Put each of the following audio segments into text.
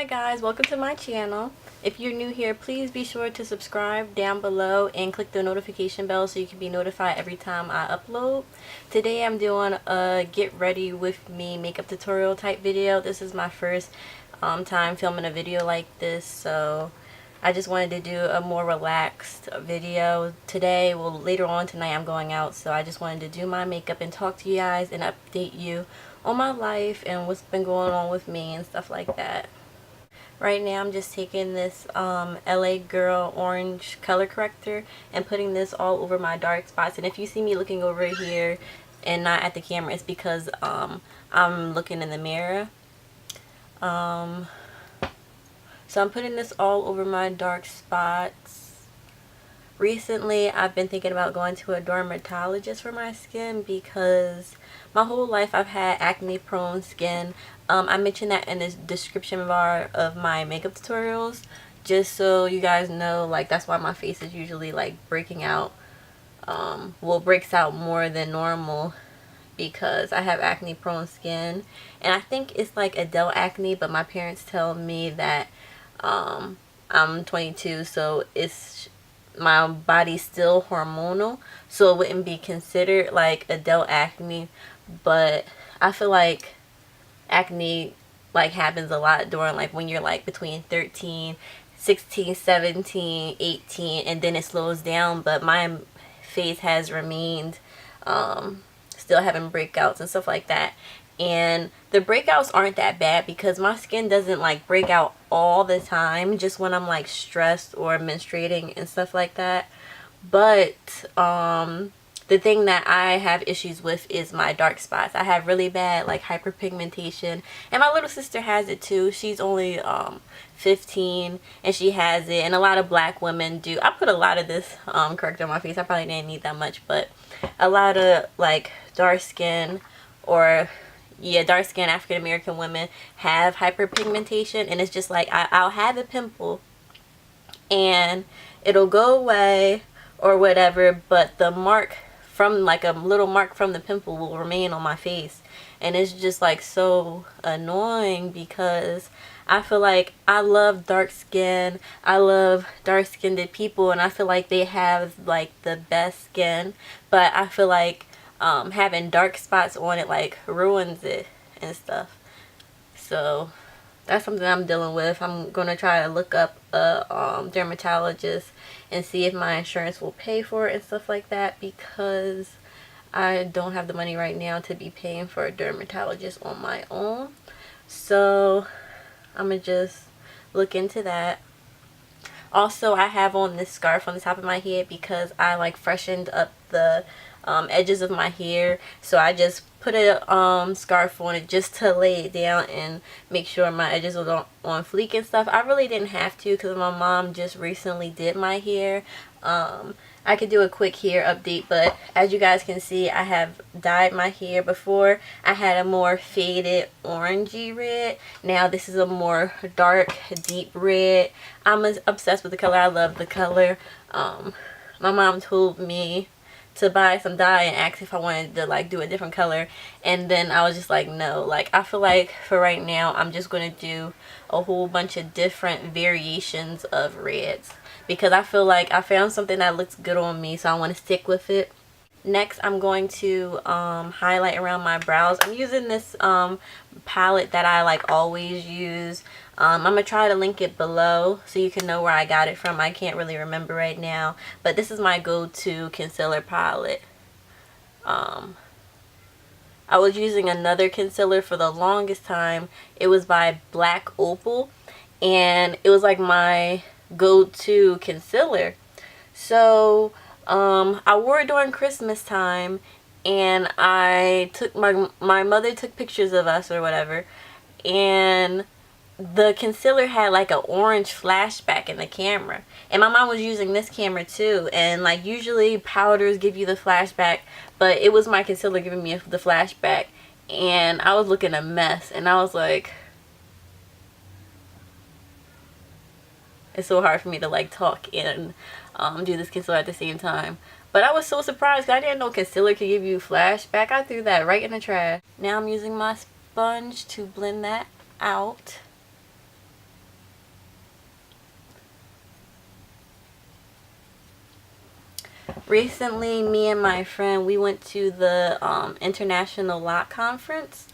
Hi guys, welcome to my channel. If you're new here, please be sure to subscribe down below and click the notification bell so you can be notified every time I upload. Today I'm doing a get ready with me makeup tutorial type video. This is my first time filming a video like this, so I just wanted to do a more relaxed video today. Well, later on tonight I'm going out, so I just wanted to do my makeup and talk to you guys and update you on my life and what's been going on with me and stuff like that. Right now I'm just taking this LA Girl orange color corrector and putting this all over my dark spots. And if you see me looking over here and not at the camera, it's because I'm looking in the mirror. So I'm putting this all over my dark spots. Recently, I've been thinking about going to a dermatologist for my skin because my whole life I've had acne-prone skin. I mentioned that in the description bar of my makeup tutorials, just so you guys know, like, that's why my face is usually, like, breaking out. Well, breaks out more than normal because I have acne-prone skin. And I think it's, like, adult acne, but my parents tell me that I'm 22, so my body's still hormonal, so it wouldn't be considered like adult acne. But I feel like acne like happens a lot during like when you're like between 13, 16, 17, 18, and then it slows down. But my face has remained still having breakouts and stuff like that. And the breakouts aren't that bad because my skin doesn't like break out all the time, just when I'm like stressed or menstruating and stuff like that. But the thing that I have issues with is my dark spots. I have really bad like hyperpigmentation, and my little sister has it too. She's only 15 and she has it, and a lot of black women do. I put a lot of this corrector on my face. I probably didn't need that much, but a lot of like dark skin or dark skin African American women have hyperpigmentation, and it's just like I'll have a pimple and it'll go away or whatever, but the mark from like a little mark from the pimple will remain on my face. And it's just like so annoying because I feel like I love dark skin. I love dark skinned people, and I feel like they have like the best skin, but I feel like having dark spots on it like ruins it and stuff. So that's something I'm dealing with. I'm gonna try to look up a dermatologist and see if my insurance will pay for it and stuff like that, because I don't have the money right now to be paying for a dermatologist on my own. So I'm gonna just look into that. Also, I have on this scarf on the top of my head because I like freshened up the edges of my hair, so I just put a scarf on it just to lay it down and make sure my edges are on fleek and stuff. I really didn't have to because my mom just recently did my hair. I could do a quick hair update, but as you guys can see, I have dyed my hair. Before I had a more faded orangey red. Now this is a more dark deep red. I'm obsessed with the color. I love the color. My mom told me to buy some dye and ask if I wanted to like do a different color, and then I was just like, no. Like, I feel like for right now I'm just going to do a whole bunch of different variations of reds because I feel like I found something that looks good on me, so I want to stick with it. Next, I'm going to highlight around my brows. I'm using this palette that I like always use. I'm going to try to link it below so you can know where I got it from. I can't really remember right now, but this is my go-to concealer palette. I was using another concealer for the longest time. It was by Black Opal, and it was like my go-to concealer. So I wore it during Christmas time, and I took my mother took pictures of us or whatever, and the concealer had like an orange flashback in the camera, and my mom was using this camera too, and like usually powders give you the flashback, but it was my concealer giving me the flashback, and I was looking a mess, and I was like, it's so hard for me to like talk and do this concealer at the same time. But I was so surprised because I didn't know concealer could give you flashback. I threw that right in the trash. Now I'm using my sponge to blend that out. Recently, me and my friend, we went to the International Loc Conference.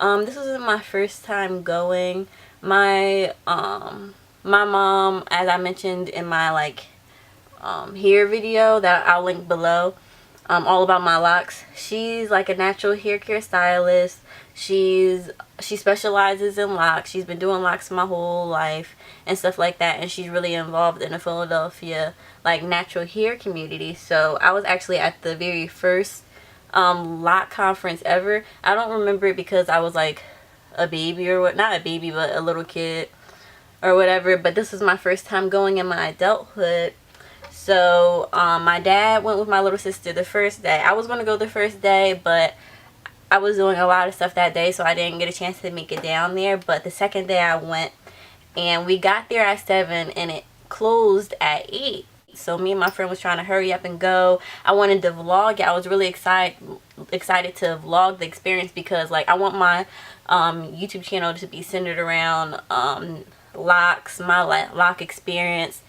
This was my first time going. My mom, as I mentioned in my hair video that I'll link below, all about my locks. She's like a natural hair care stylist. She specializes in locks. She's been doing locks my whole life and stuff like that, and she's really involved in the Philadelphia natural hair community. So I was actually at the very first loc conference ever. I don't remember it because I was like a baby or what, not a baby but a little kid or whatever, but this was my first time going in my adulthood. So my dad went with my little sister the first day. I was going to go the first day, but I was doing a lot of stuff that day, so I didn't get a chance to make it down there. But the second day I went, and we got there at 7 and it closed at 8. So me and my friend was trying to hurry up and go. I wanted to vlog it. I was really excited to vlog the experience because I want my YouTube channel to be centered around locks, my loc experience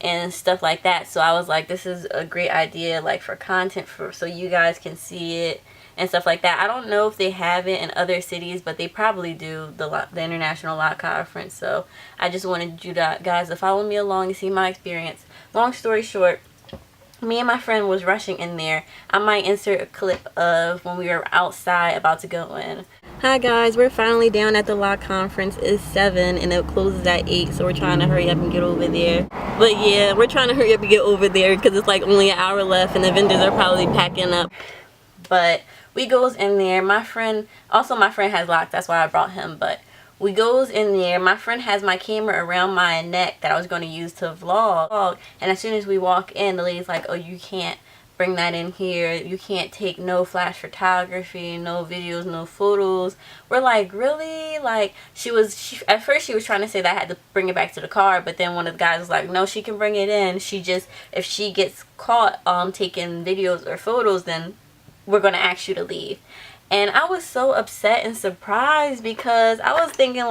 and stuff like that. So I was like, this is a great idea for content, so you guys can see it and stuff like that. I don't know if they have it in other cities, but they probably do, the International Loc Conference. So I just wanted you guys to follow me along and see my experience. Long story short, me and my friend was rushing in there. I might insert a clip of when we were outside about to go in. Hi guys, we're finally down at the Loc Conference. It's 7 and it closes at 8, so we're trying to hurry up and get over there. But yeah, we're trying to hurry up and get over there because it's only an hour left and the vendors are probably packing up. But we goes in there. My friend has locks, that's why I brought him. But we goes in there. My friend has my camera around my neck that I was going to use to vlog. And as soon as we walk in, the lady's like, oh, you can't bring that in here. You can't take no flash photography, no videos, no photos. We're like, really? At first she was trying to say that I had to bring it back to the car, but then one of the guys was like, no, she can bring it in. If she gets caught taking videos or photos, then we're gonna ask you to leave. And I was so upset and surprised because I was thinking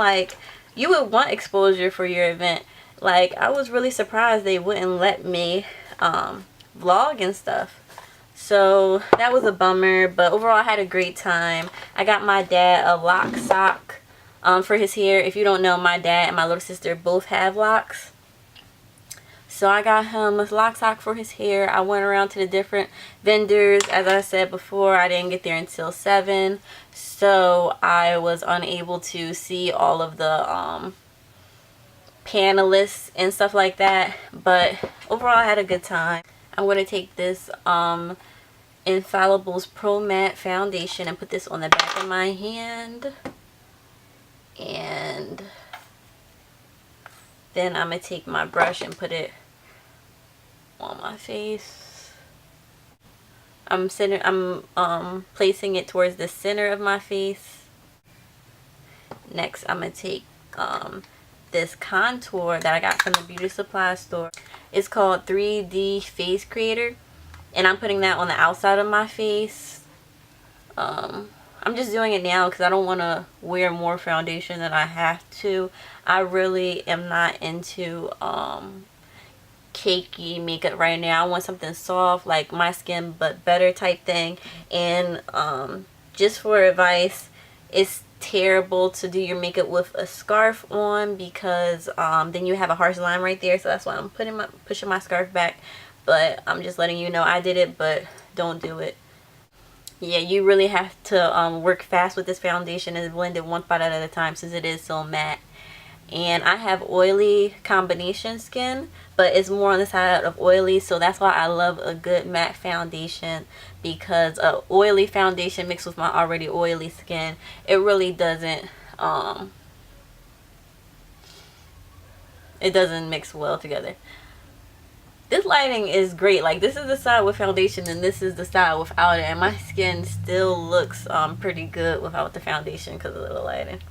you would want exposure for your event. I was really surprised they wouldn't let me vlog and stuff. So that was a bummer, but overall I had a great time. I got my dad a loc sock for his hair. If you don't know, my dad and my little sister both have locks. So I got him a loc sock for his hair. I went around to the different vendors. As I said before, I didn't get there until 7. So I was unable to see all of the panelists and stuff like that. But overall I had a good time. I'm going to take this Infallible's Pro Matte Foundation and put this on the back of my hand. And then I'm going to take my brush and put it on my face. I'm placing it towards the center of my face. Next, I'm going to take this contour that I got from the beauty supply store. It's called 3D Face Creator, and I'm putting that on the outside of my face. I'm just doing it now because I don't want to wear more foundation than I have to. I really am not into cakey makeup right now. I want something soft, like my skin but better type thing. And just for advice, it's terrible to do your makeup with a scarf on because then you have a harsh line right there. So that's why I'm pushing my scarf back. But I'm just letting you know I did it, but don't do it. Yeah, you really have to work fast with this foundation and blend it one spot at a time since it is so matte. And I have oily combination skin, but it's more on the side of oily, so that's why I love a good matte foundation, because a oily foundation mixed with my already oily skin, it really doesn't it doesn't mix well together. This lighting is great. This is the side with foundation and this is the side without it, and my skin still looks pretty good without the foundation because of the lighting.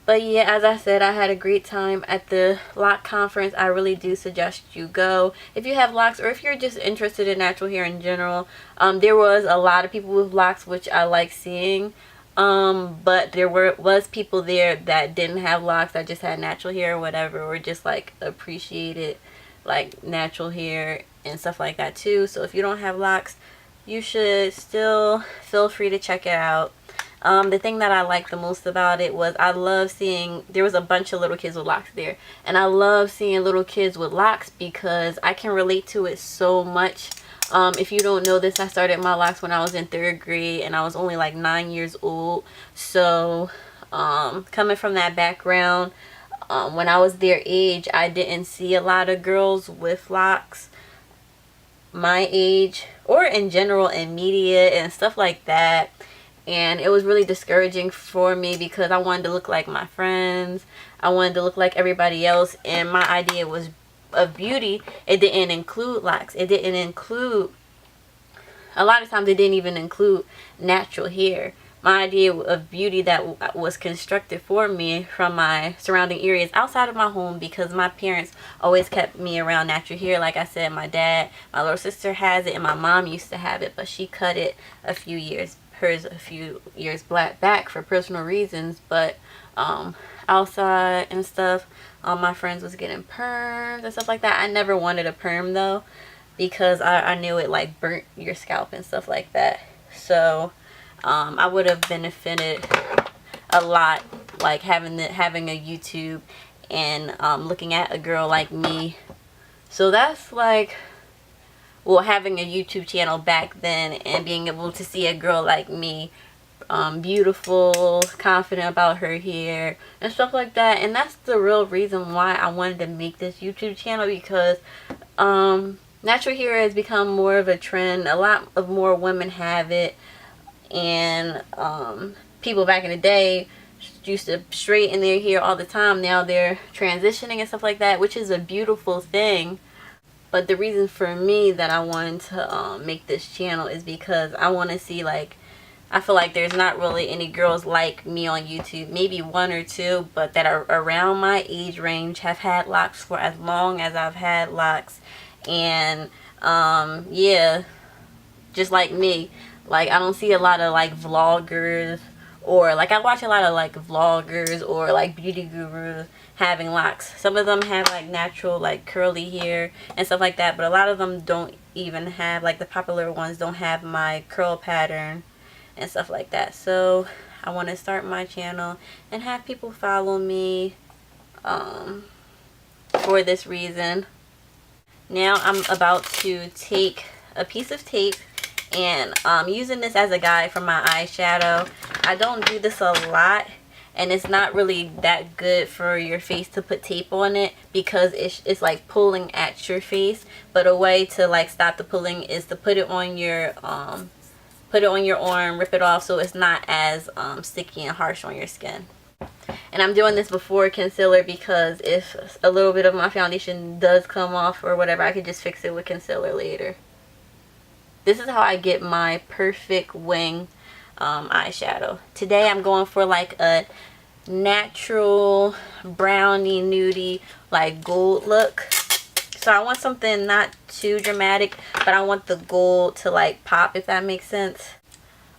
But yeah, as I said, I had a great time at the Loc Conference. I really do suggest you go if you have locks, or if you're just interested in natural hair in general. There was a lot of people with locks, which I like seeing. But there was people there that didn't have locks, that just had natural hair or whatever, or just appreciated natural hair and stuff like that too. So if you don't have locks, you should still feel free to check it out. The thing that I liked the most about it was I love seeing, there was a bunch of little kids with locks there, and I love seeing little kids with locks because I can relate to it so much. If you don't know this, I started my locks when I was in 3rd grade and I was only like 9 years old. So coming from that background, when I was their age, I didn't see a lot of girls with locks my age, or in general in media and stuff like that. And it was really discouraging for me because I wanted to look like my friends. I wanted to look like everybody else, and my idea was of beauty, it didn't include locks. It didn't include, a lot of times it didn't even include natural hair. My idea of beauty that was constructed for me from my surrounding areas outside of my home, because my parents always kept me around natural hair. Like I said, my dad, my little sister has it, and my mom used to have it, but she cut it a few years back for personal reasons. But outside and stuff, all my friends was getting perms and stuff like that. I never wanted a perm though, because I knew it like burnt your scalp and stuff like that. So I would have benefited a lot, like having a YouTube and looking at a girl like me. So that's like, well, having a YouTube channel back then and being able to see a girl like me, beautiful, confident about her hair and stuff like that. And that's the real reason why I wanted to make this YouTube channel, because natural hair has become more of a trend. A lot of more women have it, and people back in the day used to straighten their hair all the time. Now they're transitioning and stuff like that, which is a beautiful thing. But the reason for me that I wanted to make this channel is because I want to see, like, I feel like there's not really any girls like me on YouTube. Maybe 1 or 2, but that are around my age range, have had locks for as long as I've had locks. And yeah, just like me. Like, I don't see a lot of like vloggers, or like I watch a lot of like vloggers or like beauty gurus having locks. Some of them have like natural like curly hair and stuff like that, but a lot of them don't even have, like the popular ones don't have my curl pattern and stuff like that. So I want to start my channel and have people follow me for this reason. Now I'm about to take a piece of tape, and using this as a guide for my eyeshadow. I don't do this a lot, and it's not really that good for your face to put tape on it, because it's like pulling at your face. But a way to like stop the pulling is to put it on your arm, rip it off, so it's not as sticky and harsh on your skin. And I'm doing this before concealer, because if a little bit of my foundation does come off or whatever, I could just fix it with concealer later. This is how I get my perfect wing eyeshadow. Today I'm going for like a natural brownie nudie like gold look. So I want something not too dramatic, but I want the gold to like pop, if that makes sense.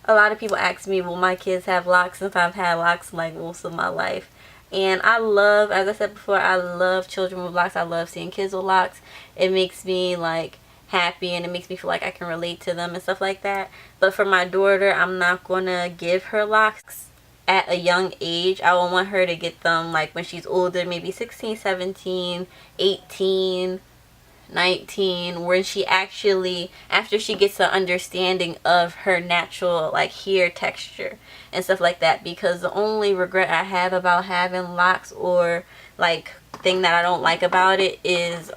A lot of people ask me, will my kids have locks, since I've had locks like most of my life. And I love, as I said before, I love children with locks. I love seeing kids with locks. It makes me like happy, and it makes me feel like I can relate to them and stuff like that. But for my daughter, I'm not gonna give her locks at a young age. I will want her to get them like when she's older, maybe 16, 17, 18, 19, when she actually, after she gets an understanding of her natural like hair texture and stuff like that. Because the only regret I have about having locks, or like thing that I don't like about it, is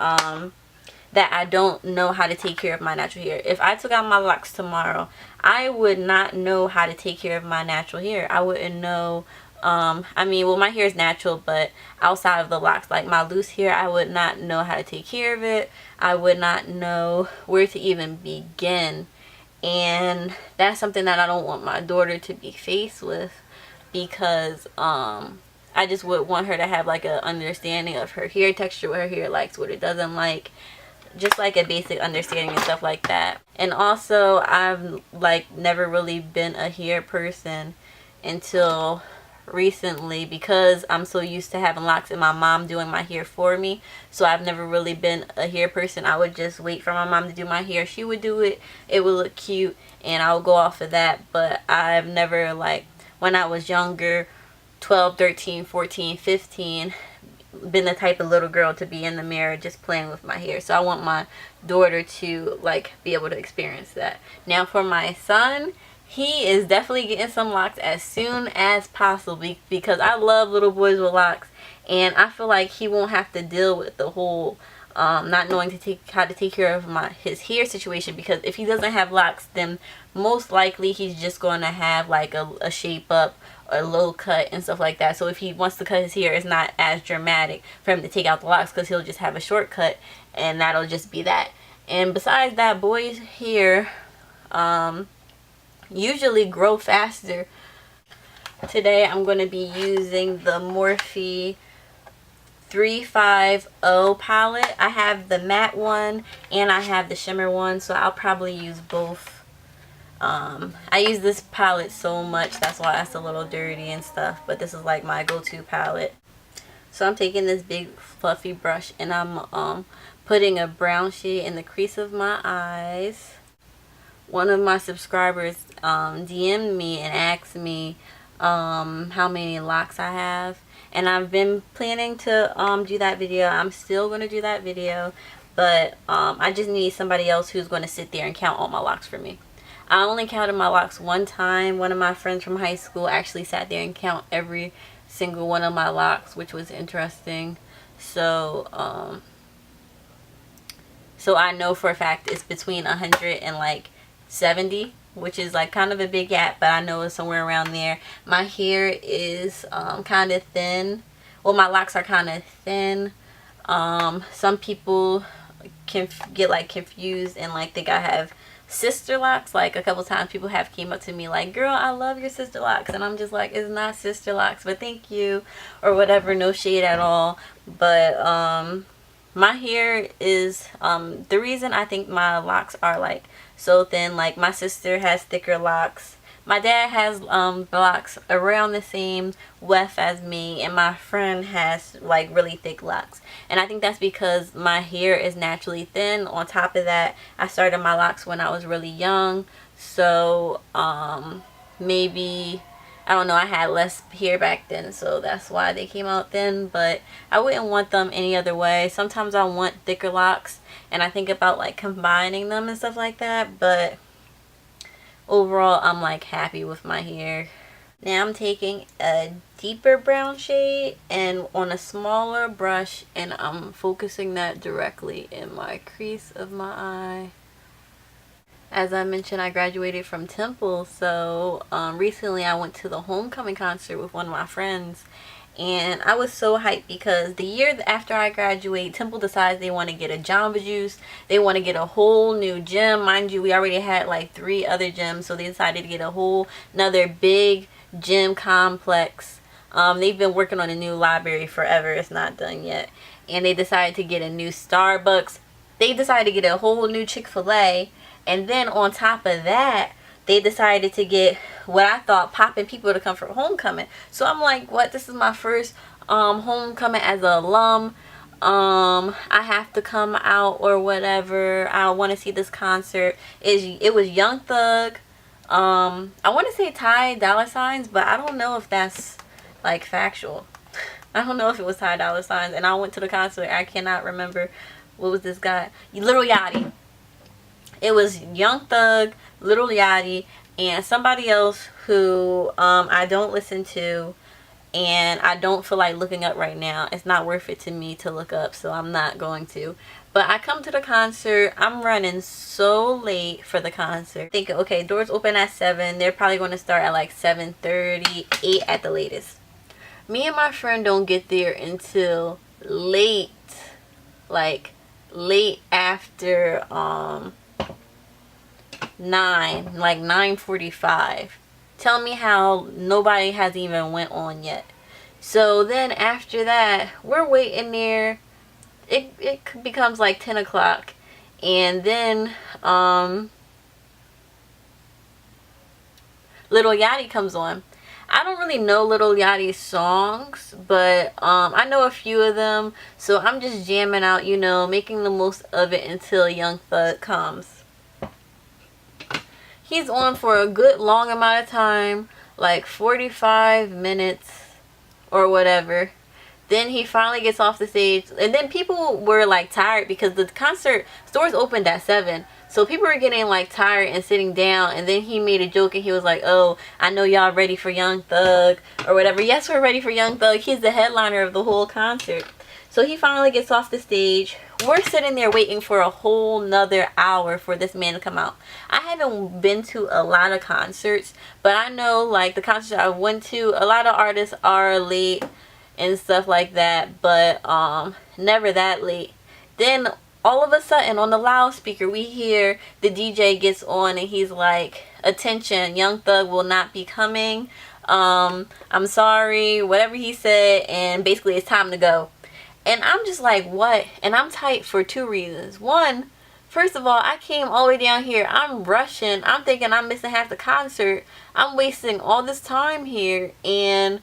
that I don't know how to take care of my natural hair. If I took out my locks tomorrow, I would not know how to take care of my natural hair. I wouldn't know, I mean, well, my hair is natural, but outside of the locks, like my loose hair, I would not know how to take care of it. I would not know where to even begin. And that's something that I don't want my daughter to be faced with, because I just would want her to have like an understanding of her hair texture, what her hair likes, what it doesn't like. Just like a basic understanding and stuff like that. And also, I've like never really been a hair person until recently because I'm so used to having locks and my mom doing my hair for me. So I've never really been a hair person. I would just wait for my mom to do my hair. She would do it. It would look cute and I would go off of that. But I've never, like, when I was younger, 12, 13, 14, 15, been the type of little girl to be in the mirror just playing with my hair. So I want my daughter to, like, be able to experience that. Now for my son, he is definitely getting some locks as soon as possible because I love little boys with locks, and I feel like he won't have to deal with the whole not knowing how to take care of his hair situation, because if he doesn't have locks, then most likely he's just going to have like a shape up, a low cut and stuff like that. So if he wants to cut his hair, it's not as dramatic for him to take out the locks because he'll just have a shortcut and that'll just be that. And besides that, boys' hair usually grow faster. Today I'm going to be using the Morphe 350 palette. I have the matte one and I have the shimmer one, so I'll probably use both. I use this palette so much, that's why it's a little dirty and stuff, but this is like my go-to palette. So I'm taking this big fluffy brush and I'm putting a brown shade in the crease of my eyes. One of my subscribers DM'd me and asked me how many locks I have, and I've been planning to do that video. I'm still going to do that video, but I just need somebody else who's going to sit there and count all my locks for me. I only counted my locks one time. One of my friends from high school actually sat there and count every single one of my locks, which was interesting. So so I know for a fact it's between 100 and like 70, which is like kind of a big gap, but I know it's somewhere around there. My hair is kind of thin. Well, my locks are kind of thin. Some people can get like confused and like think I have sister locks. Like a couple times people have came up to me like, girl, I love your sister locks, and I'm just like, it's not sister locks, but thank you, or whatever. No shade at all. But my hair is the reason I think my locks are like so thin. Like my sister has thicker locks, my dad has locks around the same width as me, and my friend has like really thick locks. And I think that's because my hair is naturally thin. On top of that, I started my locks when I was really young, so maybe, I don't know, I had less hair back then, so that's why they came out thin. But I wouldn't want them any other way. Sometimes I want thicker locks and I think about like combining them and stuff like that, but overall I'm like happy with my hair. Now I'm taking a deeper brown shade and on a smaller brush, and I'm focusing that directly in my crease of my eye. As I mentioned, I graduated from Temple, so recently I went to the homecoming concert with one of my friends, and I was so hyped because the year after I graduate, Temple decides they want to get a Jamba Juice. They want to get a whole new gym. Mind you, we already had like 3 other gyms, so they decided to get a whole another big gym complex. They've been working on a new library forever. It's not done yet. And they decided to get a new Starbucks. They decided to get a whole new Chick-fil-A. And then on top of that, they decided to get what I thought popping people to come for homecoming. So I'm like, what? This is my first homecoming as an alum. I have to come out or whatever. I want to see this concert. It was Young Thug. I want to say Ty Dolla $igns, but I don't know if that's like factual. I don't know if it was Ty Dolla $igns. And I went to the concert. I cannot remember. What was this guy? Lil Yachty. It was Young Thug, Lil Yachty, and somebody else who I don't listen to, and I don't feel like looking up right now. It's not worth it to me to look up, so I'm not going to. But I come to the concert. I'm running so late for the concert. Thinking, okay, doors open at 7. They're probably going to start at like 7:30, 8 at the latest. Me and my friend don't get there until late, like late after 9, like 9:45. Tell me how nobody has even went on yet. So then after that, we're waiting there. It becomes like 10 o'clock, and then Lil Yachty comes on. I don't really know Lil Yachty's songs, but I know a few of them, so I'm just jamming out, you know, making the most of it until Young Thug comes. He's on for a good long amount of time, like 45 minutes or whatever. Then he finally gets off the stage, and then people were like tired because the concert stores opened at 7, so people were getting like tired and sitting down. And then he made a joke and he was like, oh, I know y'all ready for Young Thug or whatever. Yes, we're ready for Young Thug. He's the headliner of the whole concert. So he finally gets off the stage. We're sitting there waiting for a whole nother hour for this man to come out. I haven't been to a lot of concerts, but I know like the concerts I went to, a lot of artists are late and stuff like that, but never that late. Then all of a sudden on the loudspeaker we hear the DJ gets on and he's like, attention, Young Thug will not be coming, I'm sorry, whatever he said, and basically it's time to go. And I'm just like, what? And I'm tight for 2 reasons. One, first of all, I came all the way down here. I'm rushing. I'm thinking I'm missing half the concert. I'm wasting all this time here. And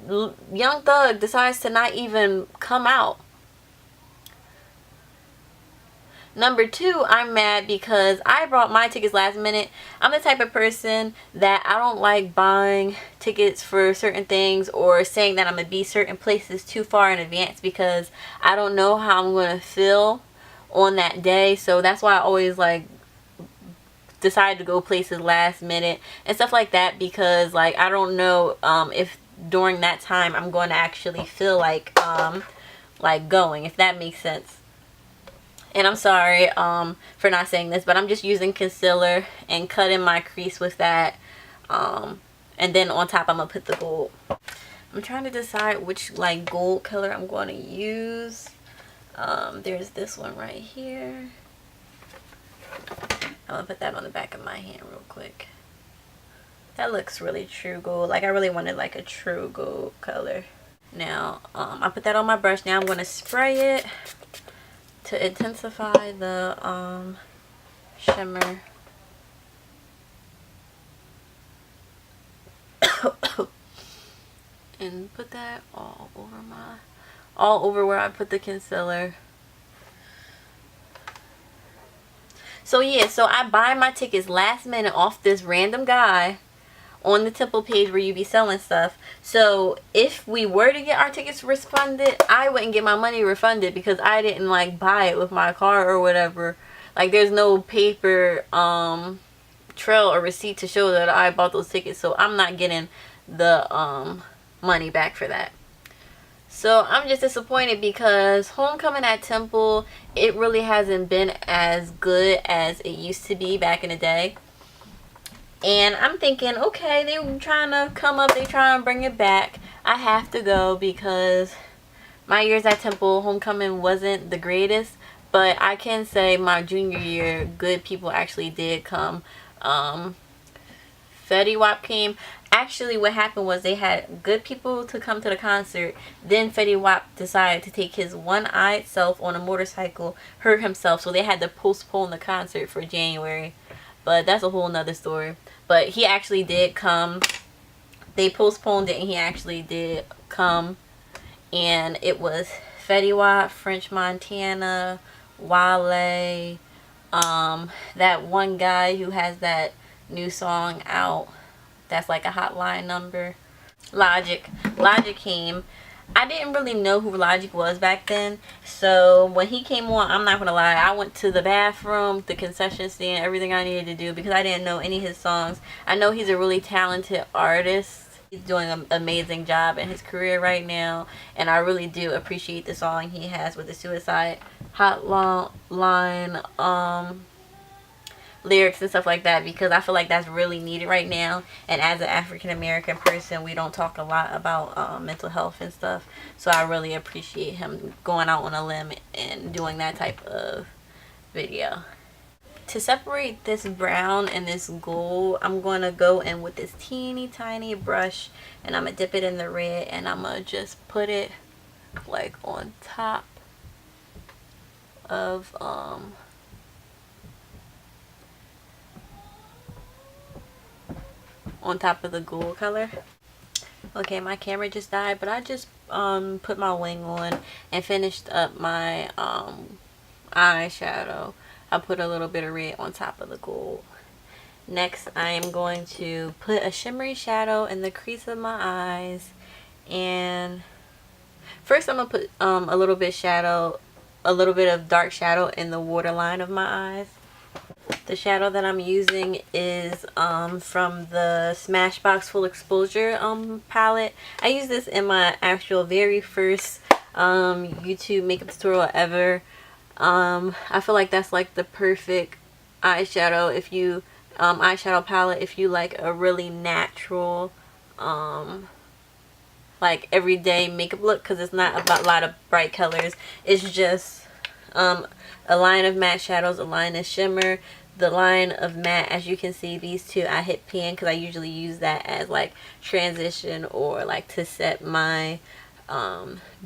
Young Thug decides to not even come out. Number 2, I'm mad because I brought my tickets last minute. I'm the type of person that I don't like buying tickets for certain things or saying that I'm going to be certain places too far in advance because I don't know how I'm going to feel on that day. So that's why I always like decide to go places last minute and stuff like that, because like I don't know if during that time I'm going to actually feel like going, if that makes sense. And I'm sorry for not saying this, but I'm just using concealer and cutting my crease with that. And then on top I'm going to put the gold. I'm trying to decide which like gold color I'm going to use. There's this one right here. I'm going to put that on the back of my hand real quick. That looks really true gold. Like I really wanted like a true gold color. Now I put that on my brush. Now I'm going to spray it to intensify the shimmer. And put that all over where I put the concealer. So yeah, so I buy my tickets last minute off this random guy on the Temple page where you be selling stuff. So if we were to get our tickets refunded, I wouldn't get my money refunded because I didn't like buy it with my card or whatever. Like there's no paper trail or receipt to show that I bought those tickets, so I'm not getting the money back for that. So I'm just disappointed because homecoming at Temple, it really hasn't been as good as it used to be back in the day. And I'm thinking, okay, they're trying to come up, they trying to bring it back. I have to go because my years at Temple, homecoming wasn't the greatest. But I can say my junior year, good people actually did come. Fetty Wap came. Actually, what happened was they had good people to come to the concert. Then Fetty Wap decided to take his one-eyed self on a motorcycle, hurt himself. So they had to postpone the concert for January. But that's a whole nother story. But he actually did come. They postponed it and he actually did come. And it was Fetty Wap, French Montana, Wale, that one guy who has that new song out that's like a hotline number. Logic came. I didn't really know who Logic was back then, so when he came on, I'm not gonna lie, I went to the bathroom, the concession stand, everything I needed to do because I didn't know any of his songs. I know he's a really talented artist. He's doing an amazing job in his career right now, and I really do appreciate the song he has with the Suicide Hotline lyrics and stuff like that, because I feel like that's really needed right now. And as an African American person, we don't talk a lot about mental health and stuff, so I really appreciate him going out on a limb and doing that type of video. To separate this brown and this gold, I'm going to go in with this teeny tiny brush and I'm going to dip it in the red and I'm going to just put it like on top of the gold color. Okay, my camera just died, but I just put my wing on and finished up my eyeshadow. I put a little bit of red on top of the gold. Next, I am going to put a shimmery shadow in the crease of my eyes. And first I'm going to put a little bit of dark shadow in the waterline of my eyes. The shadow that I'm using is from the Smashbox Full Exposure palette. I use this in my actual very first YouTube makeup tutorial ever. I feel like that's like the perfect eyeshadow if you eyeshadow palette if you like a really natural like everyday makeup look, because it's not about a lot of bright colors. It's just a line of matte shadows, a line of shimmer. The line of matte, as you can see, these two I hit pan because I usually use that as like transition or like to set my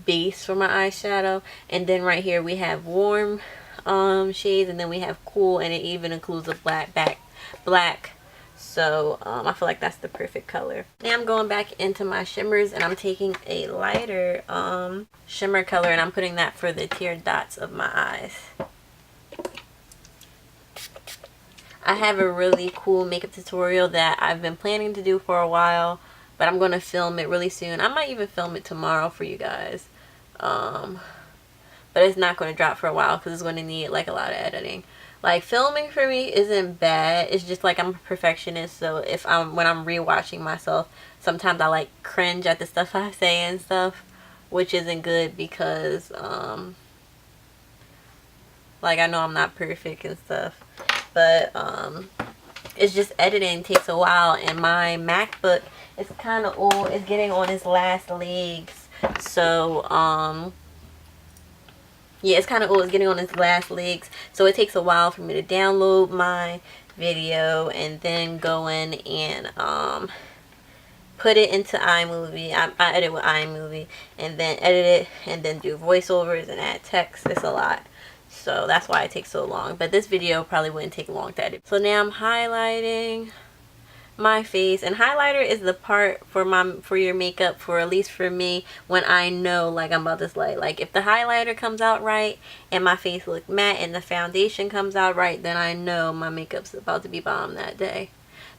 base for my eyeshadow. And then right here we have warm shades, and then we have cool, and it even includes a black. So I feel like that's the perfect color. Now I'm going back into my shimmers, and I'm taking a lighter shimmer color, and I'm putting that for the tear dots of my eyes. I have a really cool makeup tutorial that I've been planning to do for a while, but I'm going to film it really soon. I might even film it tomorrow for you guys. But it's not going to drop for a while because it's going to need like a lot of editing. Like, filming for me isn't bad. It's just like I'm a perfectionist, so when I'm rewatching myself, sometimes I like cringe at the stuff I say and stuff, which isn't good because like I know I'm not perfect and stuff. But it's just editing takes a while, and my MacBook is kind of old. It's getting on its last legs. So yeah, it's kind of old. It's getting on its last legs. So it takes a while for me to download my video and then go in and put it into iMovie. I edit with iMovie, and then edit it, and then do voiceovers and add text. It's a lot. So that's why it takes so long. But this video probably wouldn't take long to edit. So now I'm highlighting my face, and highlighter is the part for your makeup, for at least for me, when I know like I'm about this light. Like if the highlighter comes out right and my face looks matte and the foundation comes out right, then I know my makeup's about to be bomb that day.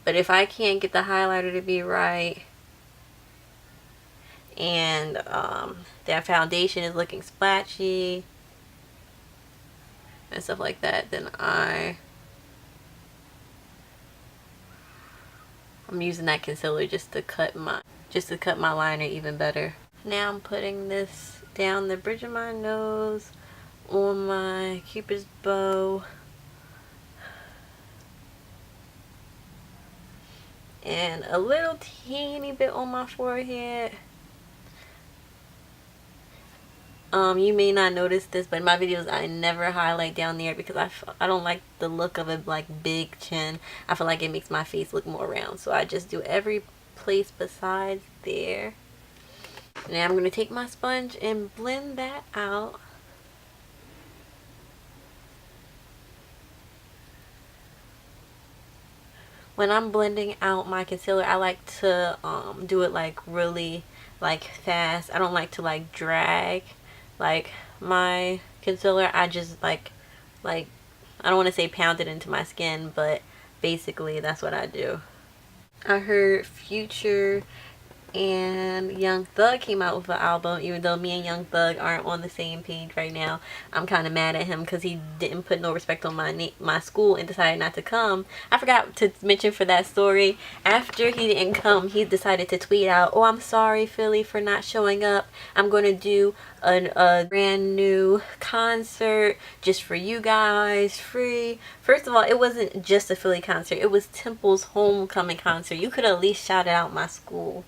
But if I can't get the highlighter to be right and that foundation is looking splatchy and stuff like that, then I'm using that concealer just to cut my liner even better. Now I'm putting this down the bridge of my nose, on my Cupid's bow, and a little teeny bit on my forehead. You may not notice this, but in my videos I never highlight down there because I don't like the look of a like big chin. I feel like it makes my face look more round, so I just do every place besides there. Now I'm going to take my sponge and blend that out. When I'm blending out my concealer, I like to do it like really like fast. I don't like to like drag like my concealer. I just like I don't want to say pound it into my skin, but basically that's what I do. I heard Future and Young Thug came out with an album. Even though me and Young Thug aren't on the same page right now, I'm kind of mad at him because he didn't put no respect on my school and decided not to come. I forgot to mention for that story, after he didn't come, he decided to tweet out, "Oh, I'm sorry Philly for not showing up. I'm going to do a brand new concert just for you guys, free." First of all, it wasn't just a Philly concert, it was Temple's homecoming concert. You could at least shout out my school.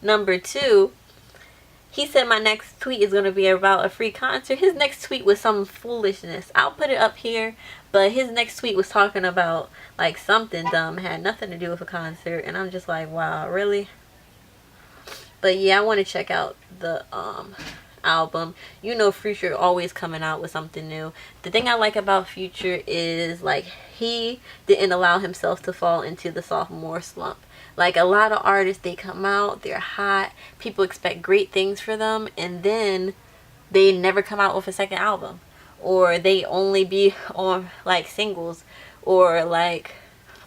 Number two, he said my next tweet is going to be about a free concert. His next tweet was some foolishness. I'll put it up here, but his next tweet was talking about like something dumb, had nothing to do with a concert, and I'm just like, wow, really? But yeah, I want to check out the album. You know, Future always coming out with something new. The thing I like about Future is like he didn't allow himself to fall into the sophomore slump. Like, a lot of artists, they come out, they're hot, people expect great things for them, and then they never come out with a second album, or they only be on like singles, or like,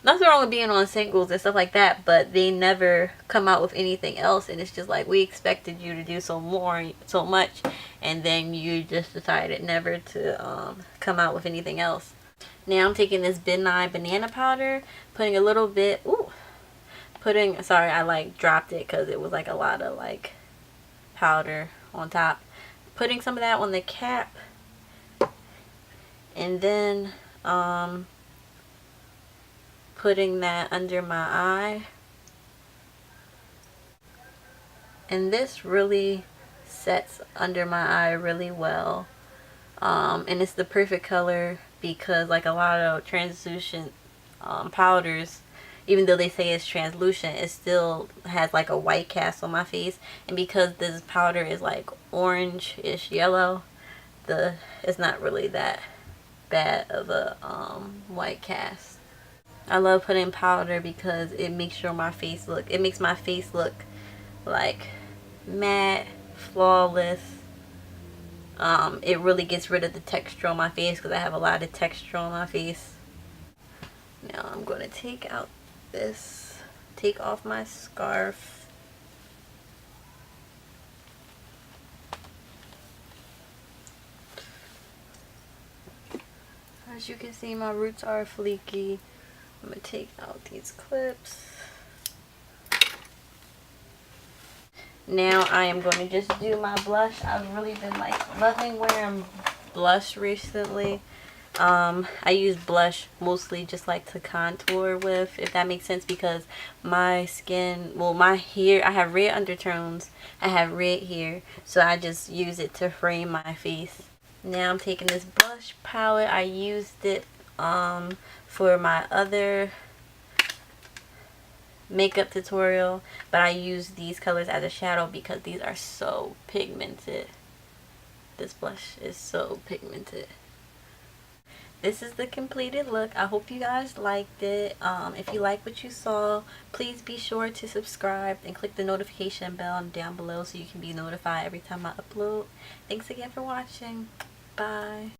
nothing wrong with being on singles and stuff like that, but they never come out with anything else. And it's just like, we expected you to do so much, and then you just decided never to come out with anything else. Now I'm taking this Midnight Banana powder, putting a little bit, sorry, I like dropped it because it was like a lot of like powder on top. Putting some of that on the cap, and then putting that under my eye. And this really sets under my eye really well. And it's the perfect color, because like a lot of translucent powders, even though they say it's translucent, it still has like a white cast on my face. And because this powder is like orange-ish yellow, it's not really that bad of a white cast. I love putting powder because it makes my face look like matte, flawless. It really gets rid of the texture on my face, because I have a lot of texture on my face. Now I'm going to take off my scarf. As you can see, my roots are fleeky. I'm going to take out these clips. Now I am going to just do my blush. I've really been like loving wearing blush recently. I use blush mostly just like to contour with, if that makes sense, because my skin, well, my hair, I have red undertones, I have red hair, so I just use it to frame my face. Now I'm taking this blush palette. I used it for my other makeup tutorial, but I use these colors as a shadow because these are so pigmented. This blush is so pigmented. This is the completed look. I hope you guys liked it. If you like what you saw, please be sure to subscribe and click the notification bell down below so you can be notified every time I upload. Thanks again for watching. Bye.